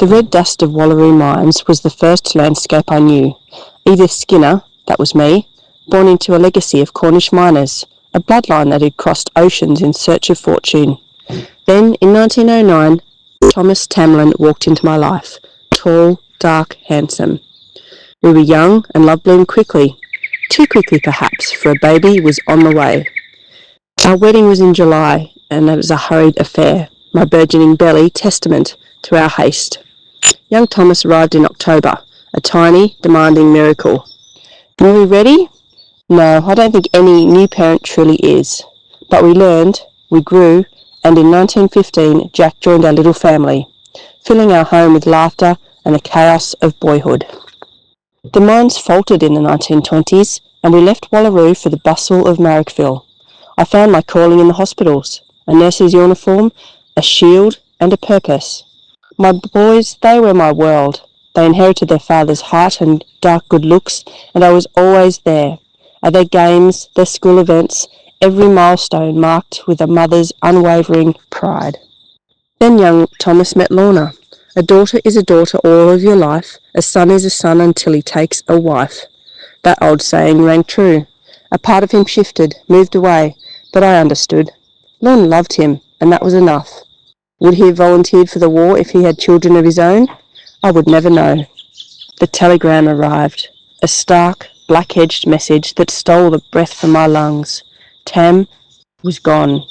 The red dust of Wallaroo mines was the first landscape I knew. Edith Skinner, that was me, born into a legacy of Cornish miners, a bloodline that had crossed oceans in search of fortune. Then, in 1909, Thomas Tamlin walked into my life, tall, dark, handsome. We were young and love bloomed quickly. Too quickly, perhaps, for a baby was on the way. Our wedding was in July, and it was a hurried affair, my burgeoning belly testament to our haste. Young Thomas arrived in October, a tiny, demanding miracle. Were we ready? No, I don't think any new parent truly is. But we learned, we grew, and in 1915 Jack joined our little family, filling our home with laughter and the chaos of boyhood. The mines faltered in the 1920s, and we left Wallaroo for the bustle of Marrickville. I found my calling in the hospitals, a nurse's uniform, a shield, and a purpose. My boys, they were my world. They inherited their father's heart and dark good looks, and I was always there. At their games, their school events, every milestone marked with a mother's unwavering pride. Then young Thomas met Lorna. A daughter is a daughter all of your life, a son is a son until he takes a wife. That old saying rang true. A part of him shifted, moved away, but I understood. Lorna loved him, and that was enough. Would he have volunteered for the war if he had children of his own? I would never know. The telegram arrived, a stark, black-edged message that stole the breath from my lungs. Tam was gone.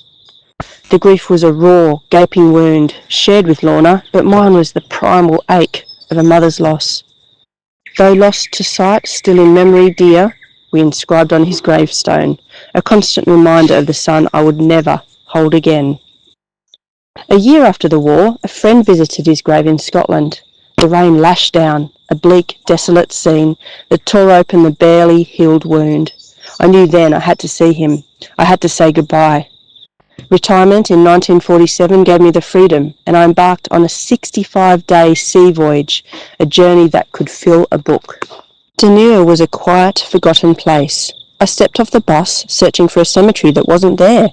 The grief was a raw, gaping wound, shared with Lorna, but mine was the primal ache of a mother's loss. Though lost to sight, still in memory dear, we inscribed on his gravestone, a constant reminder of the son I would never hold again. A year after the war, a friend visited his grave in Scotland. The rain lashed down, a bleak, desolate scene that tore open the barely healed wound. I knew then I had to see him. I had to say goodbye. Retirement in 1947 gave me the freedom, and I embarked on a 65-day sea voyage, a journey that could fill a book. Dunure was a quiet, forgotten place. I stepped off the bus, searching for a cemetery that wasn't there.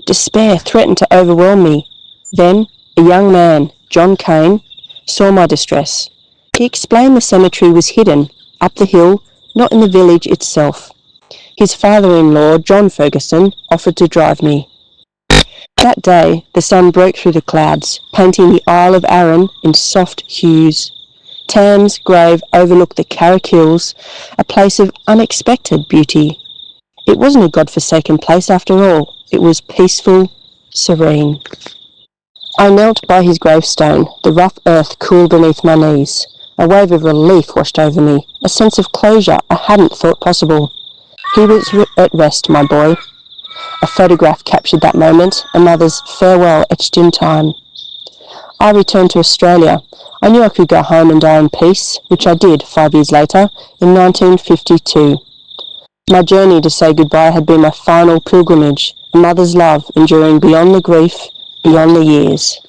Despair threatened to overwhelm me. Then, a young man, John Kane, saw my distress. He explained the cemetery was hidden, up the hill, not in the village itself. His father-in-law, John Ferguson, offered to drive me. That day, the sun broke through the clouds, painting the Isle of Arran in soft hues. Tam's grave overlooked the Carrick Hills, a place of unexpected beauty. It wasn't a God-forsaken place after all. It was peaceful, serene. I knelt by his gravestone, the rough earth cool beneath my knees. A wave of relief washed over me, a sense of closure I hadn't thought possible. He was at rest, my boy. A photograph captured that moment, a mother's farewell etched in time. I returned to Australia. I knew I could go home and die in peace, which I did 5 years later, in 1952. My journey to say goodbye had been my final pilgrimage, a mother's love enduring beyond the grief, beyond the years.